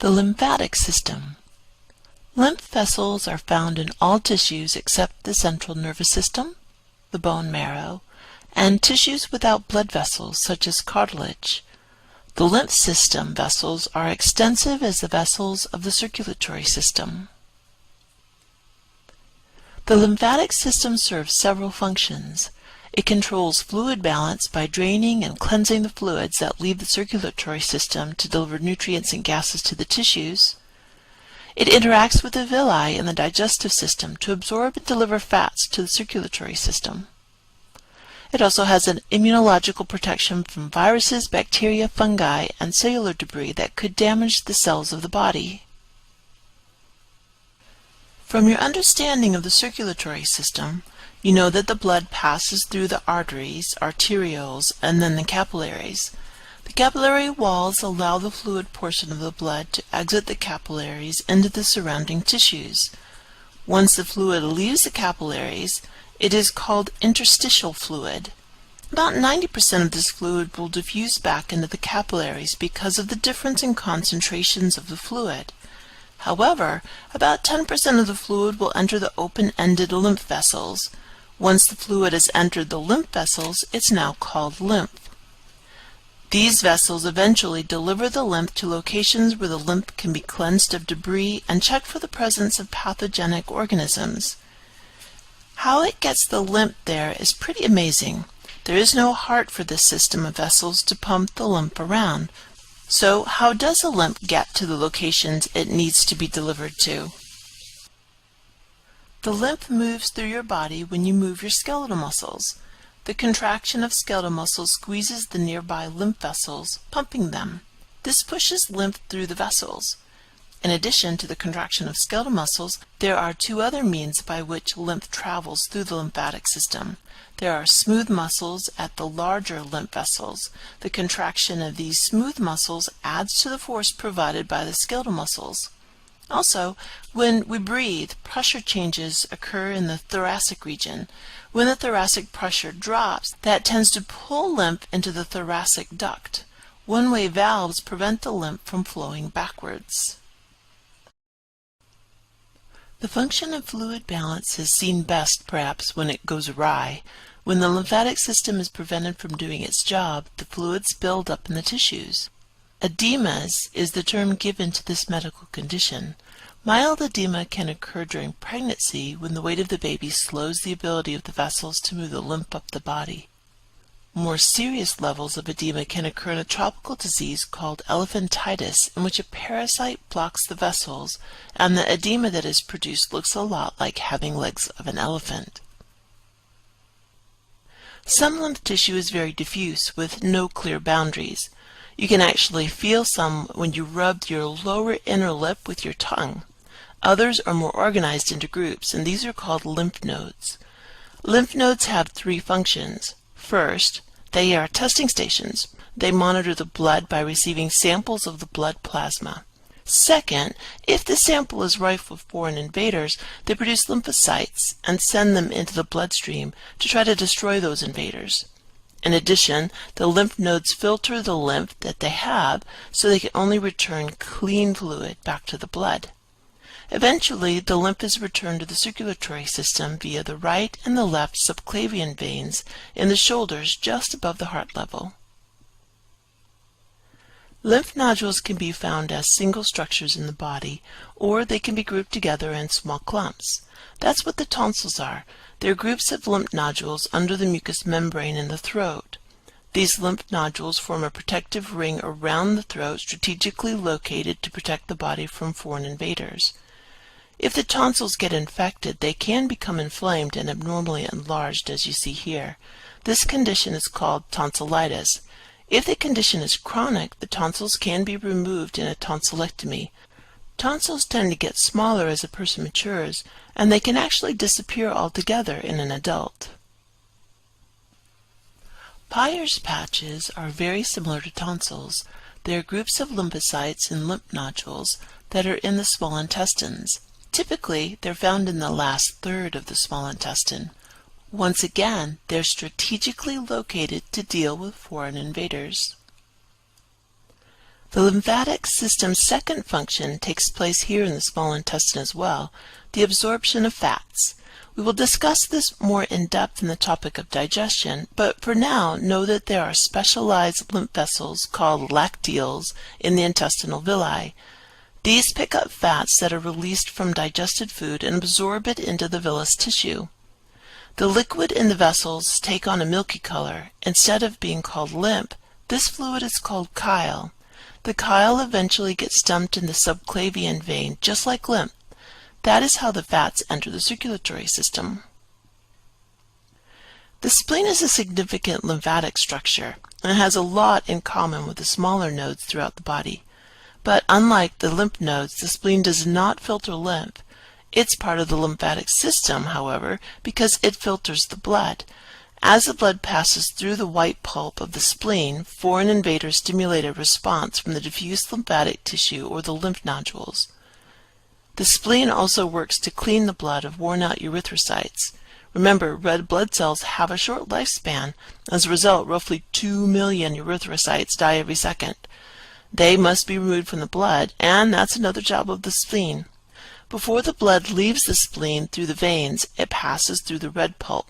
The lymphatic system. Lymph vessels are found in all tissues except the central nervous system, the bone marrow, and tissues without blood vessels such as cartilage. The lymph system vessels are extensive as the vessels of the circulatory system. The lymphatic system serves several functions. It controls fluid balance by draining and cleansing the fluids that leave the circulatory system to deliver nutrients and gases to the tissues. It interacts with the villi in the digestive system to absorb and deliver fats to the circulatory system. It also has an immunological protection from viruses, bacteria, fungi, and cellular debris that could damage the cells of the body. From your understanding of the circulatory system, you know that the blood passes through the arteries, arterioles, and then the capillaries. The capillary walls allow the fluid portion of the blood to exit the capillaries into the surrounding tissues. Once the fluid leaves the capillaries, it is called interstitial fluid. About 90% of this fluid will diffuse back into the capillaries because of the difference in concentrations of the fluid. However, about 10% of the fluid will enter the open-ended lymph vessels. Once the fluid has entered the lymph vessels, it's now called lymph. These vessels eventually deliver the lymph to locations where the lymph can be cleansed of debris and checked for the presence of pathogenic organisms. How it gets the lymph there is pretty amazing. There is no heart for this system of vessels to pump the lymph around. So how does the lymph get to the locations it needs to be delivered to? The lymph moves through your body when you move your skeletal muscles. The contraction of skeletal muscles squeezes the nearby lymph vessels, pumping them. This pushes lymph through the vessels. In addition to the contraction of skeletal muscles, there are two other means by which lymph travels through the lymphatic system. There are smooth muscles at the larger lymph vessels. The contraction of these smooth muscles adds to the force provided by the skeletal muscles. Also, when we breathe, pressure changes occur in the thoracic region. When the thoracic pressure drops, that tends to pull lymph into the thoracic duct. One-way valves prevent the lymph from flowing backwards. The function of fluid balance is seen best, perhaps, when it goes awry. When the lymphatic system is prevented from doing its job, the fluids build up in the tissues. Edemas is the term given to this medical condition. Mild edema can occur during pregnancy when the weight of the baby slows the ability of the vessels to move the lymph up the body. More serious levels of edema can occur in a tropical disease called elephantitis, in which a parasite blocks the vessels, and the edema that is produced looks a lot like having legs of an elephant. Some lymph tissue is very diffuse, with no clear boundaries. You can actually feel some when you rub your lower inner lip with your tongue. Others are more organized into groups, and these are called lymph nodes. Lymph nodes have three functions. First, they are testing stations. They monitor the blood by receiving samples of the blood plasma. Second, if the sample is rife with foreign invaders, they produce lymphocytes and send them into the bloodstream to try to destroy those invaders. In addition, the lymph nodes filter the lymph that they have so they can only return clean fluid back to the blood. Eventually, the lymph is returned to the circulatory system via the right and the left subclavian veins in the shoulders just above the heart level. Lymph nodules can be found as single structures in the body, or they can be grouped together in small clumps. That's what the tonsils are. They're groups of lymph nodules under the mucous membrane in the throat. These lymph nodules form a protective ring around the throat strategically located to protect the body from foreign invaders. If the tonsils get infected, they can become inflamed and abnormally enlarged, as you see here. This condition is called tonsillitis. If the condition is chronic, the tonsils can be removed in a tonsillectomy. Tonsils tend to get smaller as a person matures, and they can actually disappear altogether in an adult. Peyer's patches are very similar to tonsils. They are groups of lymphocytes and lymph nodules that are in the small intestines. Typically, they're found in the last third of the small intestine. Once again, they're strategically located to deal with foreign invaders. The lymphatic system's second function takes place here in the small intestine as well, the absorption of fats. We will discuss this more in depth in the topic of digestion, but for now know that there are specialized lymph vessels called lacteals in the intestinal villi. These pick up fats that are released from digested food and absorb it into the villus tissue. The liquid in the vessels take on a milky color. Instead of being called lymph, this fluid is called chyle. The chyle eventually gets dumped in the subclavian vein, just like lymph. That is how the fats enter the circulatory system. The spleen is a significant lymphatic structure and has a lot in common with the smaller nodes throughout the body. But unlike the lymph nodes, the spleen does not filter lymph. It's part of the lymphatic system, however, because it filters the blood. As the blood passes through the white pulp of the spleen, foreign invaders stimulate a response from the diffuse lymphatic tissue or the lymph nodules. The spleen also works to clean the blood of worn-out erythrocytes. Remember, red blood cells have a short lifespan. As a result, roughly 2 million erythrocytes die every second. They must be removed from the blood, and that's another job of the spleen. Before the blood leaves the spleen through the veins, it passes through the red pulp.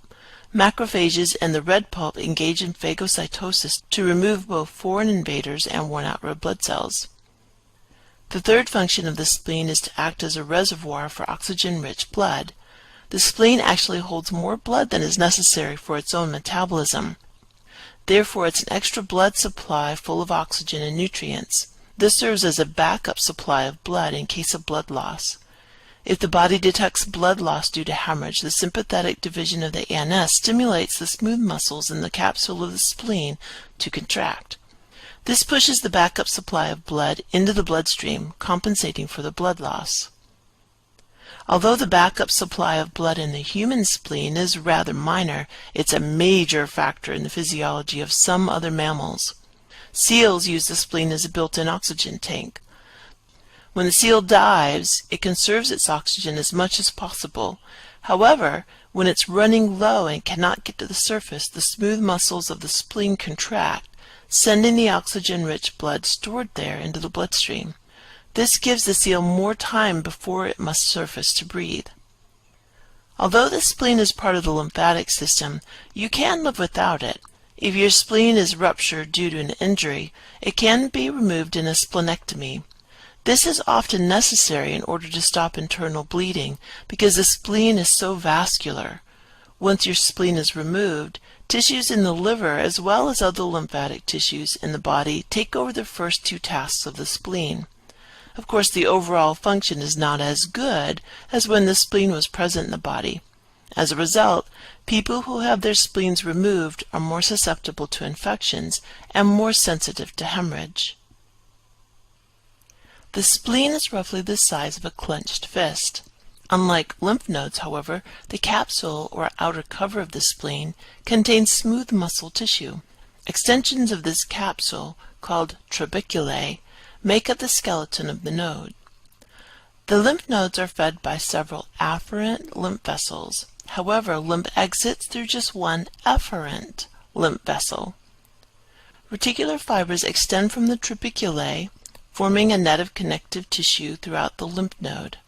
Macrophages and the red pulp engage in phagocytosis to remove both foreign invaders and worn-out red blood cells. The third function of the spleen is to act as a reservoir for oxygen-rich blood. The spleen actually holds more blood than is necessary for its own metabolism. Therefore, it's an extra blood supply full of oxygen and nutrients. This serves as a backup supply of blood in case of blood loss. If the body detects blood loss due to hemorrhage, the sympathetic division of the ANS stimulates the smooth muscles in the capsule of the spleen to contract. This pushes the backup supply of blood into the bloodstream, compensating for the blood loss. Although the backup supply of blood in the human spleen is rather minor, it's a major factor in the physiology of some other mammals. Seals use the spleen as a built-in oxygen tank. When the seal dives, it conserves its oxygen as much as possible. However, when it's running low and cannot get to the surface, the smooth muscles of the spleen contract, sending the oxygen-rich blood stored there into the bloodstream. This gives the seal more time before it must surface to breathe. Although the spleen is part of the lymphatic system, you can live without it. If your spleen is ruptured due to an injury, it can be removed in a splenectomy. This is often necessary in order to stop internal bleeding because the spleen is so vascular. Once your spleen is removed, tissues in the liver as well as other lymphatic tissues in the body take over the first two tasks of the spleen. Of course, the overall function is not as good as when the spleen was present in the body. As a result, people who have their spleens removed are more susceptible to infections and more sensitive to hemorrhage. The spleen is roughly the size of a clenched fist. Unlike lymph nodes, however, the capsule or outer cover of the spleen contains smooth muscle tissue. Extensions of this capsule, called trabeculae, make up the skeleton of the node. The lymph nodes are fed by several afferent lymph vessels. However, lymph exits through just one efferent lymph vessel. Reticular fibers extend from the trabeculae, forming a net of connective tissue throughout the lymph node.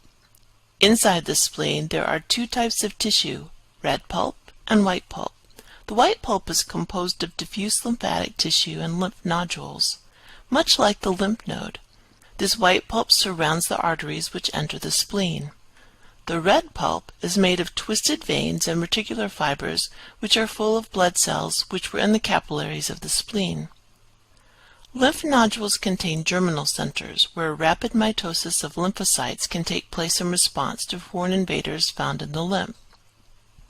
Inside the spleen, there are two types of tissue, red pulp and white pulp. The white pulp is composed of diffuse lymphatic tissue and lymph nodules, much like the lymph node. This white pulp surrounds the arteries which enter the spleen. The red pulp is made of twisted veins and reticular fibers which are full of blood cells which were in the capillaries of the spleen. Lymph nodules contain germinal centers where rapid mitosis of lymphocytes can take place in response to foreign invaders found in the lymph.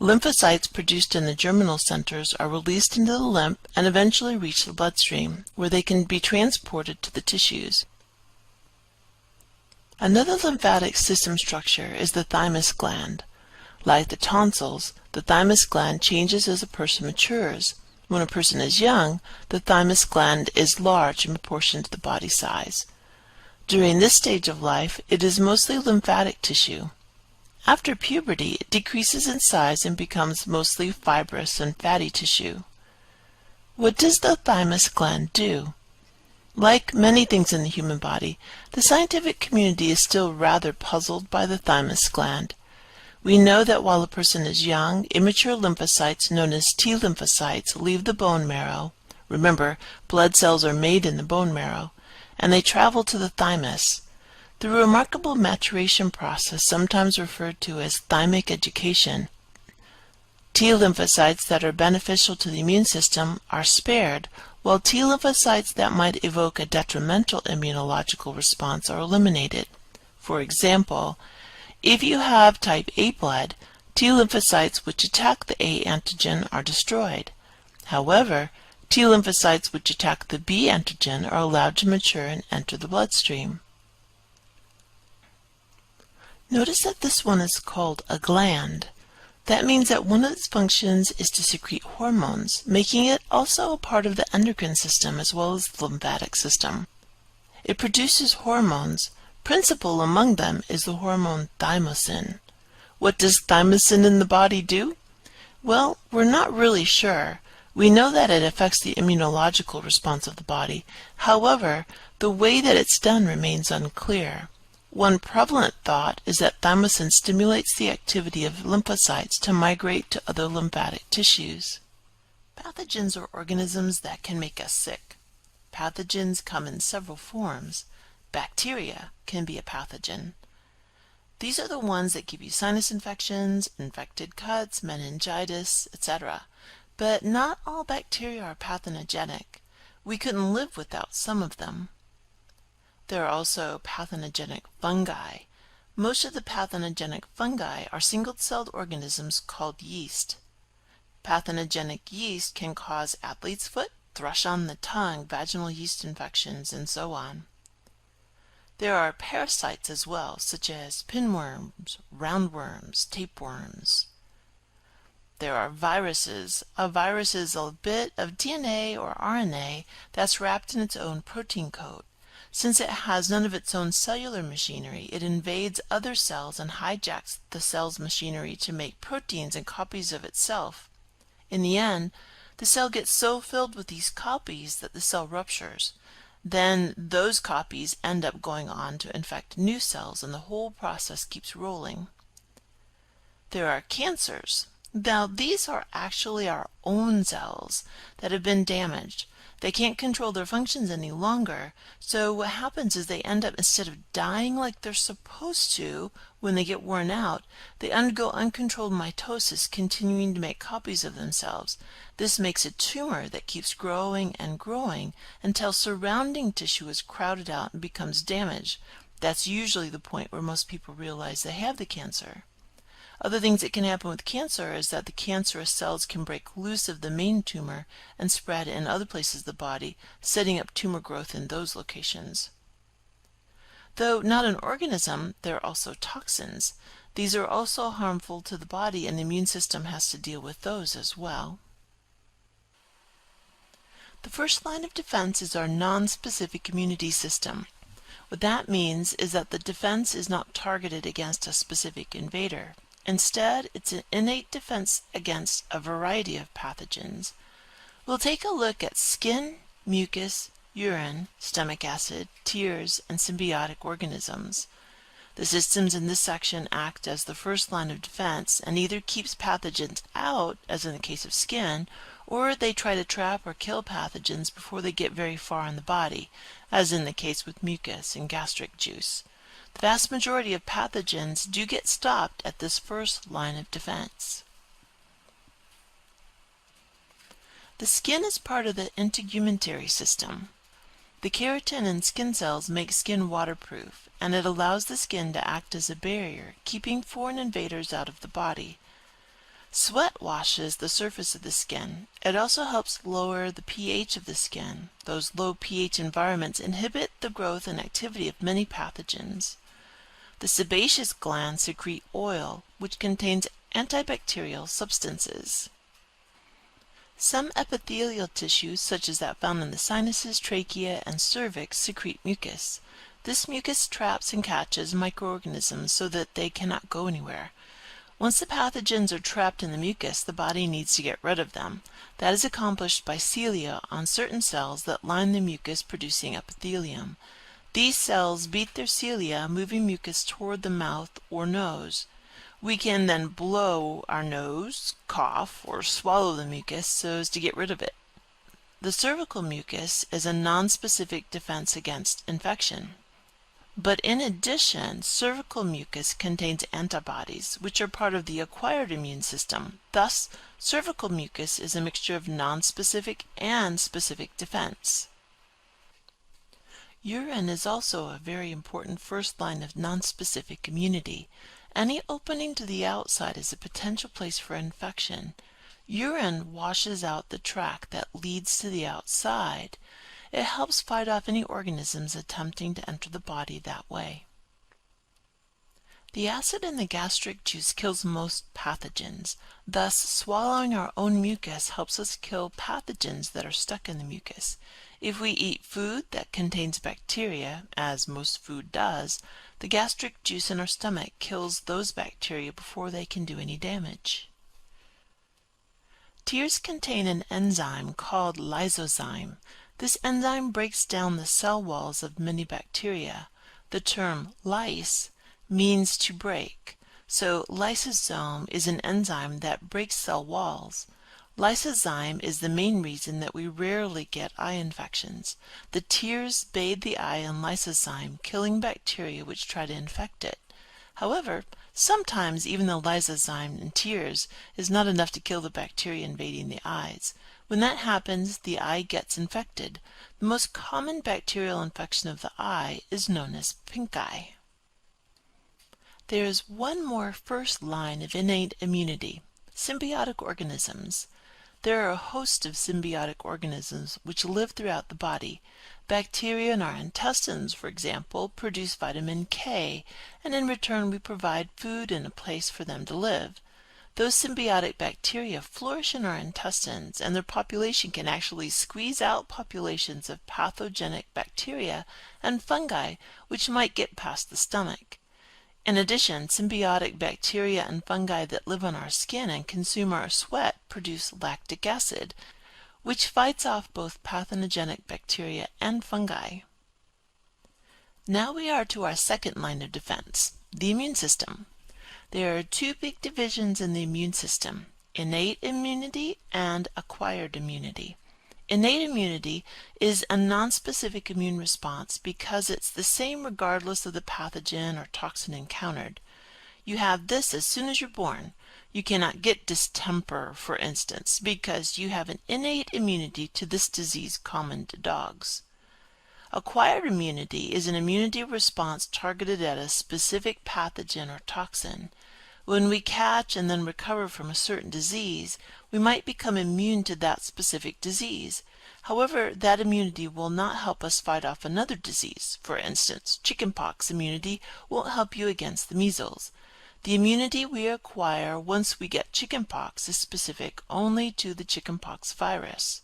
Lymphocytes produced in the germinal centers are released into the lymph and eventually reach the bloodstream, where they can be transported to the tissues. Another lymphatic system structure is the thymus gland. Like the tonsils, the thymus gland changes as a person matures. When a person is young, the thymus gland is large in proportion to the body size. During this stage of life, it is mostly lymphatic tissue. After puberty, it decreases in size and becomes mostly fibrous and fatty tissue. What does the thymus gland do? Like many things in the human body, the scientific community is still rather puzzled by the thymus gland. We know that while a person is young, immature lymphocytes known as T lymphocytes leave the bone marrow. Remember, blood cells are made in the bone marrow, and they travel to the thymus. Through a remarkable maturation process, sometimes referred to as thymic education, T lymphocytes that are beneficial to the immune system are spared, while T lymphocytes that might evoke a detrimental immunological response are eliminated. For example, if you have type A blood, T lymphocytes which attack the A antigen are destroyed. However, T lymphocytes which attack the B antigen are allowed to mature and enter the bloodstream. Notice that this one is called a gland. That means that one of its functions is to secrete hormones, making it also a part of the endocrine system as well as the lymphatic system. It produces hormones. Principal among them is the hormone thymosin. What does thymosin in the body do? Well, we're not really sure. We know that it affects the immunological response of the body. However, the way that it's done remains unclear. One prevalent thought is that thymosin stimulates the activity of lymphocytes to migrate to other lymphatic tissues. Pathogens are organisms that can make us sick. Pathogens come in several forms. Bacteria can be a pathogen. These are the ones that give you sinus infections, infected cuts, meningitis, etc. But not all bacteria are pathogenic. We couldn't live without some of them. There are also pathogenic fungi. Most of the pathogenic fungi are single-celled organisms called yeast. Pathogenic yeast can cause athlete's foot, thrush on the tongue, vaginal yeast infections, and so on. There are parasites as well, such as pinworms, roundworms, tapeworms. There are viruses. A virus is a bit of DNA or RNA that's wrapped in its own protein coat. Since it has none of its own cellular machinery, it invades other cells and hijacks the cell's machinery to make proteins and copies of itself. In the end, the cell gets so filled with these copies that the cell ruptures. Then those copies end up going on to infect new cells, and the whole process keeps rolling. There are cancers. Now, these are actually our own cells that have been damaged. They can't control their functions any longer, so what happens is they end up, instead of dying like they're supposed to when they get worn out, they undergo uncontrolled mitosis, continuing to make copies of themselves. This makes a tumor that keeps growing and growing until surrounding tissue is crowded out and becomes damaged. That's usually the point where most people realize they have the cancer. Other things that can happen with cancer is that the cancerous cells can break loose of the main tumor and spread in other places of the body, setting up tumor growth in those locations. Though not an organism, there are also toxins. These are also harmful to the body, and the immune system has to deal with those as well. The first line of defense is our non-specific immunity system. What that means is that the defense is not targeted against a specific invader. Instead, it's an innate defense against a variety of pathogens. We'll take a look at skin, mucus, urine, stomach acid, tears, and symbiotic organisms. The systems in this section act as the first line of defense and either keeps pathogens out, as in the case of skin, or they try to trap or kill pathogens before they get very far in the body, as in the case with mucus and gastric juice. The vast majority of pathogens do get stopped at this first line of defense. The skin is part of the integumentary system. The keratin in skin cells make skin waterproof, and it allows the skin to act as a barrier, keeping foreign invaders out of the body. Sweat washes the surface of the skin. It also helps lower the pH of the skin. Those low pH environments inhibit the growth and activity of many pathogens. The sebaceous glands secrete oil, which contains antibacterial substances. Some epithelial tissues, such as that found in the sinuses, trachea, and cervix, secrete mucus. This mucus traps and catches microorganisms so that they cannot go anywhere. Once the pathogens are trapped in the mucus, the body needs to get rid of them. That is accomplished by cilia on certain cells that line the mucus, producing epithelium. These cells beat their cilia, moving mucus toward the mouth or nose. We can then blow our nose, cough, or swallow the mucus so as to get rid of it. The cervical mucus is a nonspecific defense against infection. But in addition, cervical mucus contains antibodies, which are part of the acquired immune system. Thus, cervical mucus is a mixture of nonspecific and specific defense. Urine is also a very important first line of nonspecific immunity. Any opening to the outside is a potential place for infection. Urine washes out the tract that leads to the outside. It helps fight off any organisms attempting to enter the body that way. The acid in the gastric juice kills most pathogens. Thus, swallowing our own mucus helps us kill pathogens that are stuck in the mucus. If we eat food that contains bacteria, as most food does, the gastric juice in our stomach kills those bacteria before they can do any damage. Tears contain an enzyme called lysozyme. This enzyme breaks down the cell walls of many bacteria. The term lyse means to break, so lysosome is an enzyme that breaks cell walls. Lysozyme is the main reason that we rarely get eye infections. The tears bathe the eye in lysozyme, killing bacteria which try to infect it. However, sometimes even the lysozyme in tears is not enough to kill the bacteria invading the eyes. When that happens, the eye gets infected. The most common bacterial infection of the eye is known as pink eye. There is one more first line of innate immunity: symbiotic organisms. There are a host of symbiotic organisms which live throughout the body. Bacteria in our intestines, for example, produce vitamin K, and in return we provide food and a place for them to live. Those symbiotic bacteria flourish in our intestines, and their population can actually squeeze out populations of pathogenic bacteria and fungi which might get past the stomach. In addition, symbiotic bacteria and fungi that live on our skin and consume our sweat produce lactic acid, which fights off both pathogenic bacteria and fungi. Now we are to our second line of defense, the immune system. There are two big divisions in the immune system: innate immunity and acquired immunity. Innate immunity is a nonspecific immune response because it's the same regardless of the pathogen or toxin encountered. You have this as soon as you're born. You cannot get distemper, for instance, because you have an innate immunity to this disease common to dogs. Acquired immunity is an immunity response targeted at a specific pathogen or toxin. When we catch and then recover from a certain disease, we might become immune to that specific disease. However, that immunity will not help us fight off another disease. For instance, chickenpox immunity won't help you against the measles. The immunity we acquire once we get chickenpox is specific only to the chickenpox virus.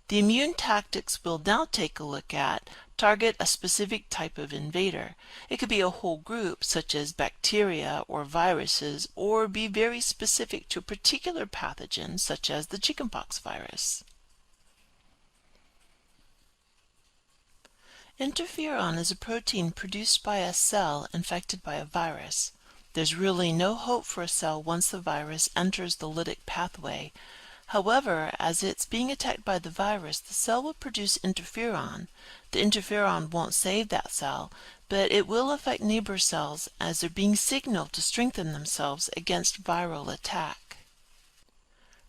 The immune tactics we'll now take a look at target a specific type of invader. It could be a whole group, such as bacteria or viruses, or be very specific to a particular pathogen, such as the chickenpox virus. Interferon is a protein produced by a cell infected by a virus. There's really no hope for a cell once the virus enters the lytic pathway. However, as it's being attacked by the virus, the cell will produce interferon. The interferon won't save that cell, but it will affect neighbor cells as they're being signaled to strengthen themselves against viral attack.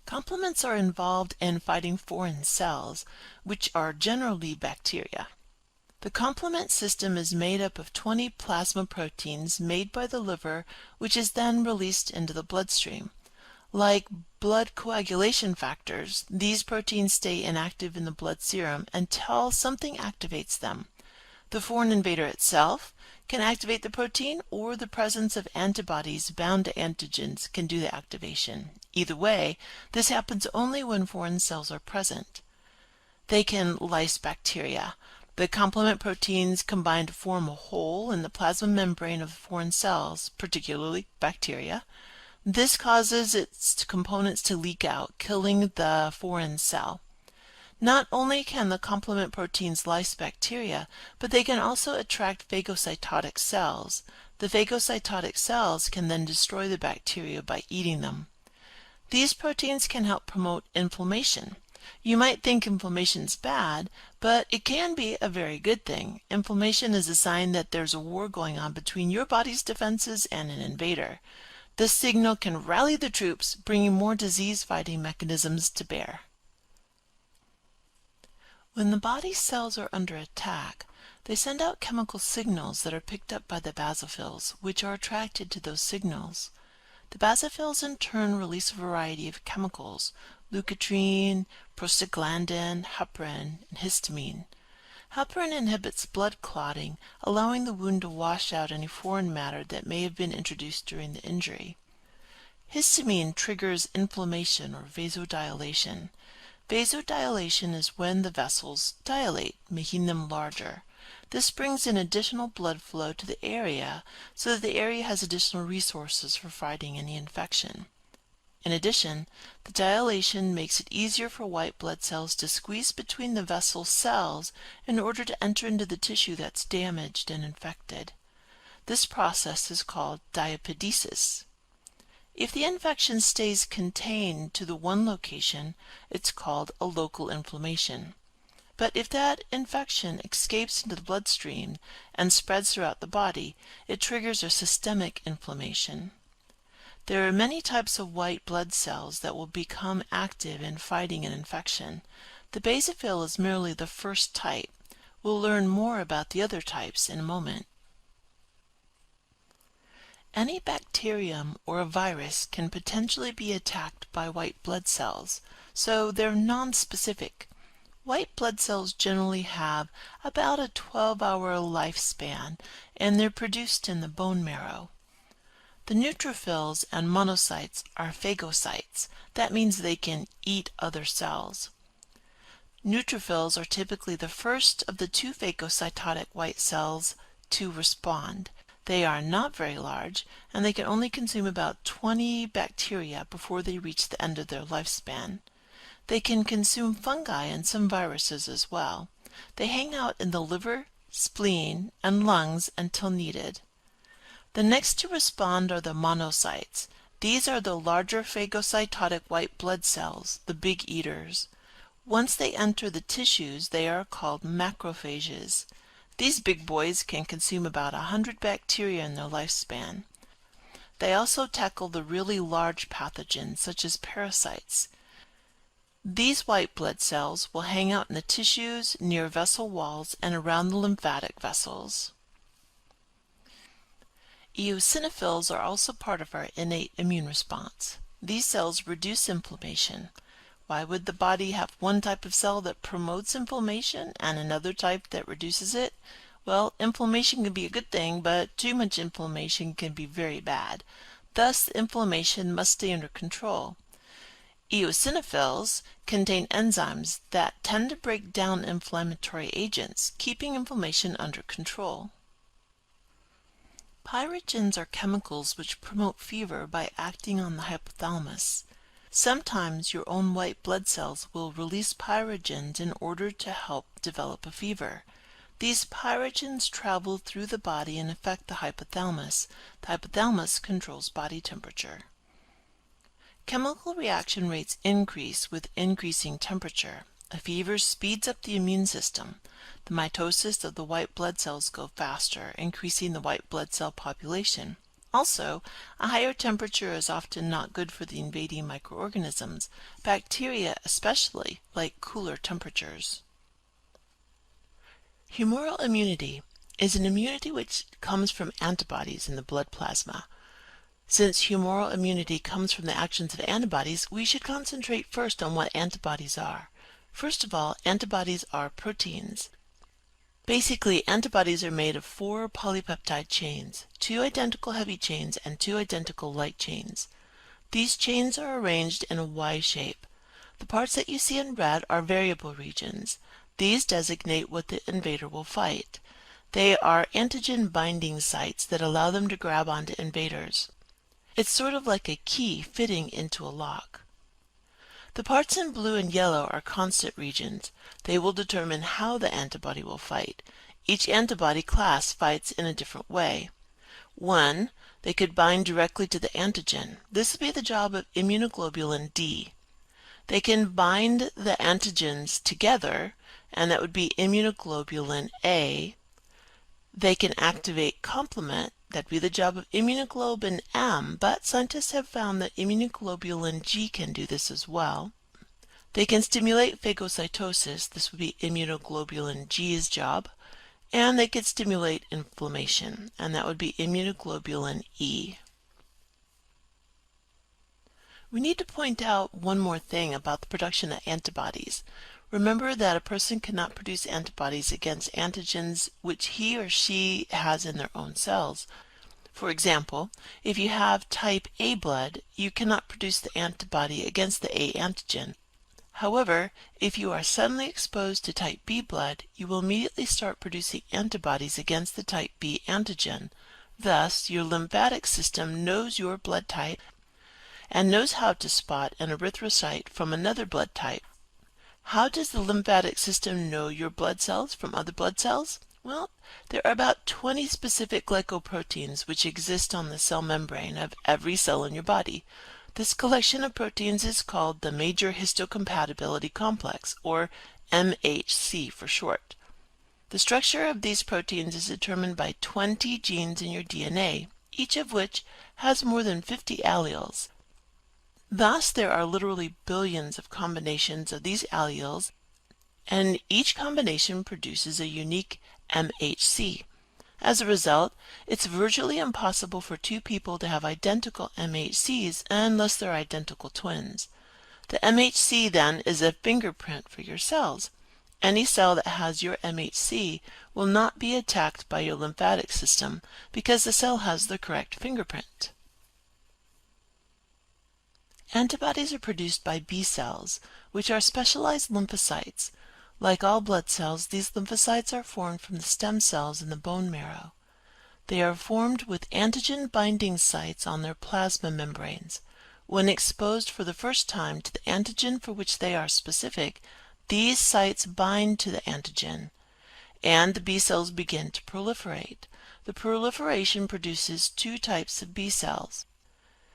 Complements are involved in fighting foreign cells, which are generally bacteria. The complement system is made up of 20 plasma proteins made by the liver, which is then released into the bloodstream. Like blood coagulation factors, these proteins stay inactive in the blood serum until something activates them. The foreign invader itself can activate the protein, or the presence of antibodies bound to antigens can do the activation. Either way, this happens only when foreign cells are present. They can lyse bacteria. The complement proteins combine to form a hole in the plasma membrane of foreign cells, particularly bacteria. This causes its components to leak out, killing the foreign cell. Not only can the complement proteins lyse bacteria, but they can also attract phagocytotic cells. The phagocytotic cells can then destroy the bacteria by eating them. These proteins can help promote inflammation. You might think inflammation's bad, but it can be a very good thing. Inflammation is a sign that there's a war going on between your body's defenses and an invader. This signal can rally the troops, bringing more disease-fighting mechanisms to bear. When the body's cells are under attack, they send out chemical signals that are picked up by the basophils, which are attracted to those signals. The basophils in turn release a variety of chemicals: leukotriene, prostaglandin, heparin, and histamine. Heparin inhibits blood clotting, allowing the wound to wash out any foreign matter that may have been introduced during the injury. Histamine triggers inflammation or vasodilation. Vasodilation is when the vessels dilate, making them larger. This brings in additional blood flow to the area so that the area has additional resources for fighting any infection. In addition, the dilation makes it easier for white blood cells to squeeze between the vessel cells in order to enter into the tissue that's damaged and infected. This process is called diapedesis. If the infection stays contained to the one location, it's called a local inflammation. But if that infection escapes into the bloodstream and spreads throughout the body, it triggers a systemic inflammation. There are many types of white blood cells that will become active in fighting an infection. The basophil is merely the first type. We'll learn more about the other types in a moment. Any bacterium or a virus can potentially be attacked by white blood cells, so they're nonspecific. White blood cells generally have about a 12-hour lifespan, and they're produced in the bone marrow. The neutrophils and monocytes are phagocytes. That means they can eat other cells. Neutrophils are typically the first of the two phagocytotic white cells to respond. They are not very large, and they can only consume about 20 bacteria before they reach the end of their lifespan. They can consume fungi and some viruses as well. They hang out in the liver, spleen, and lungs until needed. The next to respond are the monocytes. These are the larger phagocytotic white blood cells, the big eaters. Once they enter the tissues, they are called macrophages. These big boys can consume about 100 bacteria in their lifespan. They also tackle the really large pathogens, such as parasites. These white blood cells will hang out in the tissues, near vessel walls, and around the lymphatic vessels. Eosinophils are also part of our innate immune response. These cells reduce inflammation. Why would the body have one type of cell that promotes inflammation and another type that reduces it? Well, inflammation can be a good thing, but too much inflammation can be very bad. Thus, inflammation must stay under control. Eosinophils contain enzymes that tend to break down inflammatory agents, keeping inflammation under control. Pyrogens are chemicals which promote fever by acting on the hypothalamus. Sometimes your own white blood cells will release pyrogens in order to help develop a fever. These pyrogens travel through the body and affect the hypothalamus. The hypothalamus controls body temperature. Chemical reaction rates increase with increasing temperature. A fever speeds up the immune system. The mitosis of the white blood cells go faster, increasing the white blood cell population. Also, a higher temperature is often not good for the invading microorganisms. Bacteria especially like cooler temperatures. Humoral immunity is an immunity which comes from antibodies in the blood plasma. Since humoral immunity comes from the actions of antibodies, we should concentrate first on what antibodies are. First of all, antibodies are proteins. Basically, antibodies are made of 4 polypeptide chains, 2 identical heavy chains and 2 identical light chains. These chains are arranged in a Y shape. The parts that you see in red are variable regions. These designate what the invader will fight. They are antigen binding sites that allow them to grab onto invaders. It's sort of like a key fitting into a lock. The parts in blue and yellow are constant regions. They will determine how the antibody will fight. Each antibody class fights in a different way. 1. They could bind directly to the antigen. This would be the job of immunoglobulin D. They can bind the antigens together, and that would be immunoglobulin A. They can activate complement. That'd be the job of immunoglobulin M, but scientists have found that immunoglobulin G can do this as well. They can stimulate phagocytosis. This would be immunoglobulin G's job. And they could stimulate inflammation, and that would be immunoglobulin E. We need to point out one more thing about the production of antibodies. Remember that a person cannot produce antibodies against antigens which he or she has in their own cells. For example, if you have type A blood, you cannot produce the antibody against the A antigen. However, if you are suddenly exposed to type B blood, you will immediately start producing antibodies against the type B antigen. Thus, your lymphatic system knows your blood type and knows how to spot an erythrocyte from another blood type. How does the lymphatic system know your blood cells from other blood cells? Well, there are about 20 specific glycoproteins which exist on the cell membrane of every cell in your body. This collection of proteins is called the Major Histocompatibility Complex, or MHC for short. The structure of these proteins is determined by 20 genes in your DNA, each of which has more than 50 alleles. Thus, there are literally billions of combinations of these alleles, and each combination produces a unique MHC. As a result, it's virtually impossible for two people to have identical MHCs unless they're identical twins. The MHC then is a fingerprint for your cells. Any cell that has your MHC will not be attacked by your lymphatic system because the cell has the correct fingerprint. Antibodies are produced by B cells, which are specialized lymphocytes. Like all blood cells, these lymphocytes are formed from the stem cells in the bone marrow. They are formed with antigen-binding sites on their plasma membranes. When exposed for the first time to the antigen for which they are specific, these sites bind to the antigen, and the B cells begin to proliferate. The proliferation produces two types of B cells.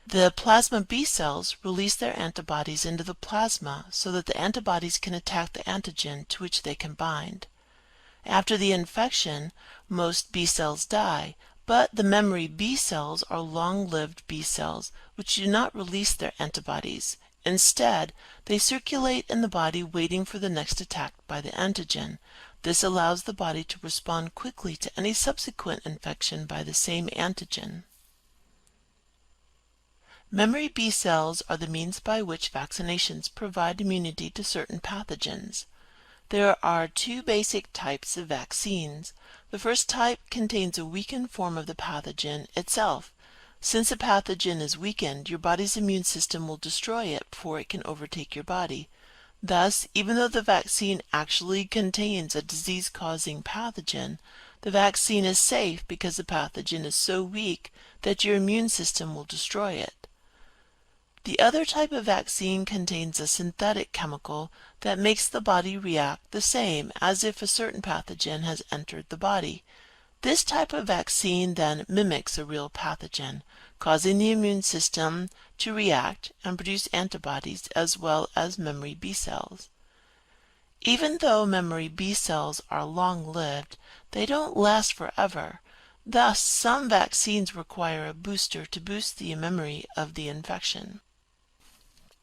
The plasma B cells release their antibodies into the plasma so that the antibodies can attack the antigen to which they can bind. After the infection, most B cells die, but the memory B cells are long-lived B cells which do not release their antibodies. Instead, they circulate in the body waiting for the next attack by the antigen. This allows the body to respond quickly to any subsequent infection by the same antigen. Memory B cells are the means by which vaccinations provide immunity to certain pathogens. There are two basic types of vaccines. The first type contains a weakened form of the pathogen itself. Since a pathogen is weakened, your body's immune system will destroy it before it can overtake your body. Thus, even though the vaccine actually contains a disease-causing pathogen, the vaccine is safe because the pathogen is so weak that your immune system will destroy it. The other type of vaccine contains a synthetic chemical that makes the body react the same as if a certain pathogen has entered the body. This type of vaccine then mimics a real pathogen, causing the immune system to react and produce antibodies as well as memory B cells. Even though memory B cells are long-lived, they don't last forever. Thus, some vaccines require a booster to boost the memory of the infection.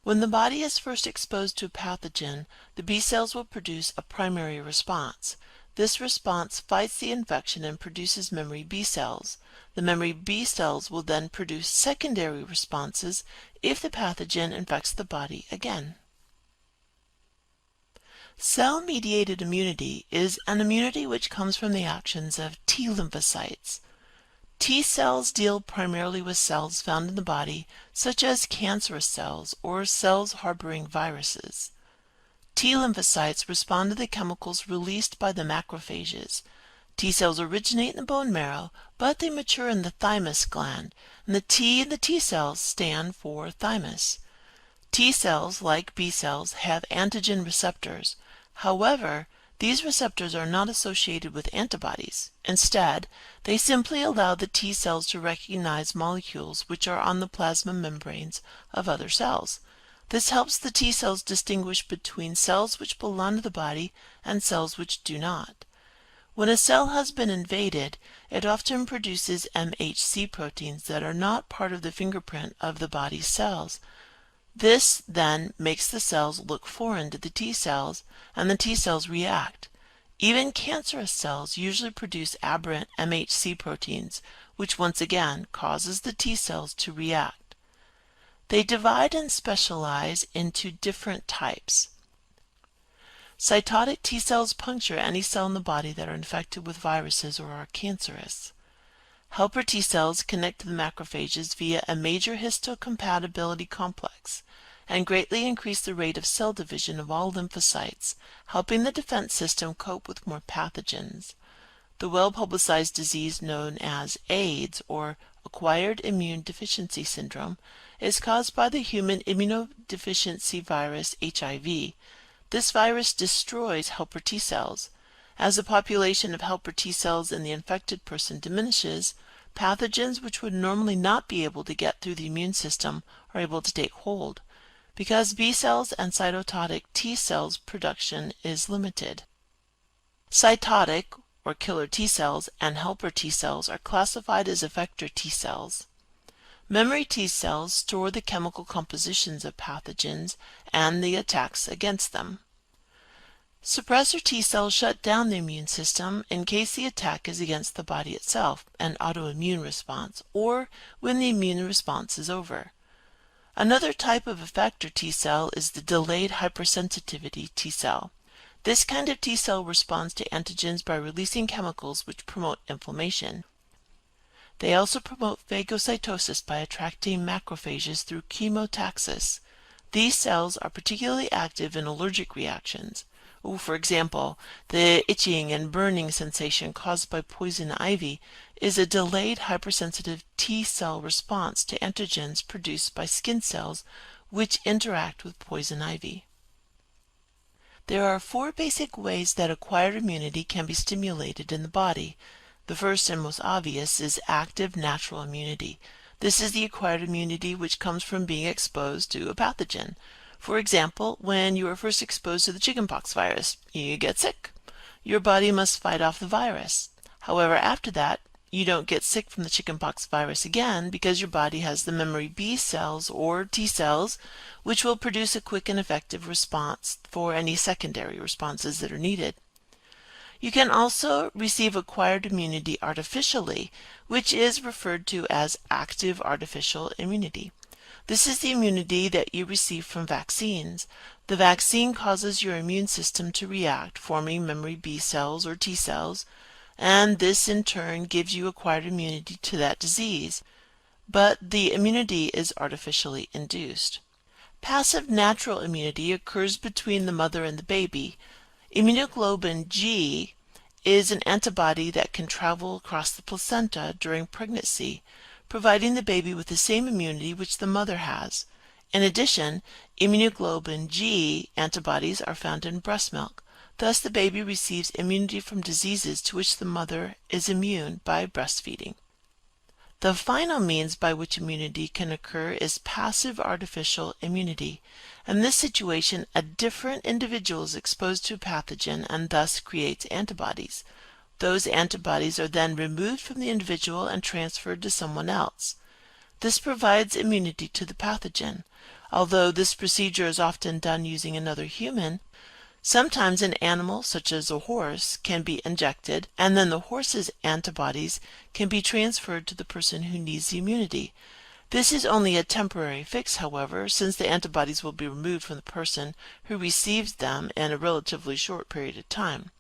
When the body is first exposed to a pathogen, the B cells will produce a primary response. This response fights the infection and produces memory B cells. The memory B cells will then produce secondary responses if the pathogen infects the body again. Cell-mediated immunity is an immunity which comes from the actions of T lymphocytes. T cells deal primarily with cells found in the body, such as cancerous cells or cells harboring viruses. T lymphocytes respond to the chemicals released by the macrophages. T cells originate in the bone marrow, but they mature in the thymus gland, and the T in the T cells stand for thymus. T cells, like B cells, have antigen receptors. However, these receptors are not associated with antibodies. Instead, they simply allow the T cells to recognize molecules which are on the plasma membranes of other cells. This helps the T cells distinguish between cells which belong to the body and cells which do not. When a cell has been invaded, it often produces MHC proteins that are not part of the fingerprint of the body's cells. This then makes the cells look foreign to the T cells, and the T cells react. Even cancerous cells usually produce aberrant MHC proteins, which once again causes the T cells to react. They divide and specialize into different types. Cytotic T cells puncture any cell in the body that are infected with viruses or are cancerous. Helper T cells connect to the macrophages via a major histocompatibility complex and greatly increase the rate of cell division of all lymphocytes, helping the defense system cope with more pathogens. The well-publicized disease known as AIDS, or acquired immune deficiency syndrome, is caused by the human immunodeficiency virus HIV. This virus destroys helper T cells. As the population of helper T cells in the infected person diminishes, pathogens which would normally not be able to get through the immune system are able to take hold, because B cells and cytototic T cells production is limited. Cytotic, or killer T cells, and helper T cells are classified as effector T cells. Memory T cells store the chemical compositions of pathogens and the attacks against them. Suppressor T cells shut down the immune system in case the attack is against the body itself, an autoimmune response, or when the immune response is over. Another type of effector T cell is the delayed hypersensitivity T cell. This kind of T cell responds to antigens by releasing chemicals which promote inflammation. They also promote phagocytosis by attracting macrophages through chemotaxis. These cells are particularly active in allergic reactions. For example, the itching and burning sensation caused by poison ivy is a delayed hypersensitive T cell response to antigens produced by skin cells which interact with poison ivy. There are 4 basic ways that acquired immunity can be stimulated in the body. The first and most obvious is active natural immunity. This is the acquired immunity which comes from being exposed to a pathogen. For example, when you are first exposed to the chickenpox virus, you get sick. Your body must fight off the virus. However, after that, you don't get sick from the chickenpox virus again because your body has the memory B cells or T cells, which will produce a quick and effective response for any secondary responses that are needed. You can also receive acquired immunity artificially, which is referred to as active artificial immunity. This is the immunity that you receive from vaccines. The vaccine causes your immune system to react, forming memory B cells or T cells, and this in turn gives you acquired immunity to that disease. But the immunity is artificially induced. Passive natural immunity occurs between the mother and the baby. Immunoglobulin G is an antibody that can travel across the placenta during pregnancy, providing the baby with the same immunity which the mother has. In addition, immunoglobulin G antibodies are found in breast milk. Thus, the baby receives immunity from diseases to which the mother is immune by breastfeeding. The final means by which immunity can occur is passive artificial immunity. In this situation, a different individual is exposed to a pathogen and thus creates antibodies. Those antibodies are then removed from the individual and transferred to someone else. This provides immunity to the pathogen. Although this procedure is often done using another human, sometimes an animal, such as a horse, can be injected, and then the horse's antibodies can be transferred to the person who needs the immunity. This is only a temporary fix, however, since the antibodies will be removed from the person who receives them in a relatively short period of time.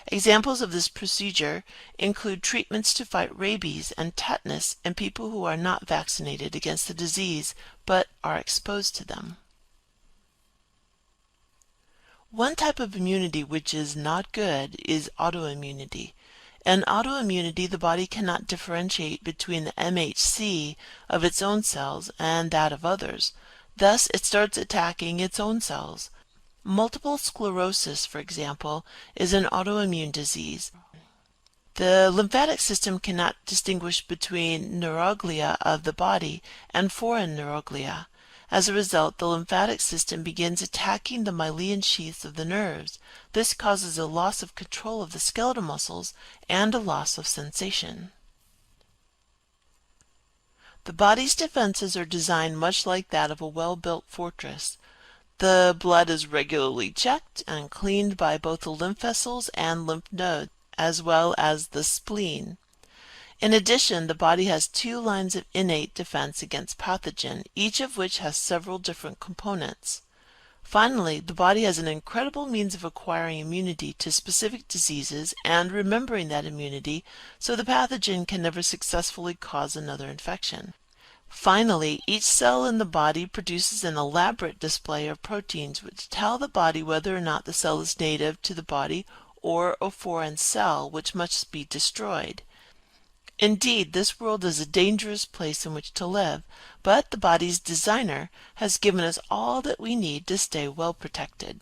Examples of this procedure include treatments to fight rabies and tetanus in people who are not vaccinated against the disease but are exposed to them. One type of immunity which is not good is autoimmunity. In autoimmunity, the body cannot differentiate between the MHC of its own cells and that of others. Thus, it starts attacking its own cells. Multiple sclerosis, for example, is an autoimmune disease. The lymphatic system cannot distinguish between neuroglia of the body and foreign neuroglia. As a result, the lymphatic system begins attacking the myelin sheaths of the nerves. This causes a loss of control of the skeletal muscles and a loss of sensation. The body's defenses are designed much like that of a well-built fortress. The blood is regularly checked and cleaned by both the lymph vessels and lymph nodes, as well as the spleen. In addition, the body has two lines of innate defense against pathogen, each of which has several different components. Finally, the body has an incredible means of acquiring immunity to specific diseases and remembering that immunity so the pathogen can never successfully cause another infection. Finally, each cell in the body produces an elaborate display of proteins which tell the body whether or not the cell is native to the body or a foreign cell which must be destroyed. Indeed, this world is a dangerous place in which to live, but the body's designer has given us all that we need to stay well protected.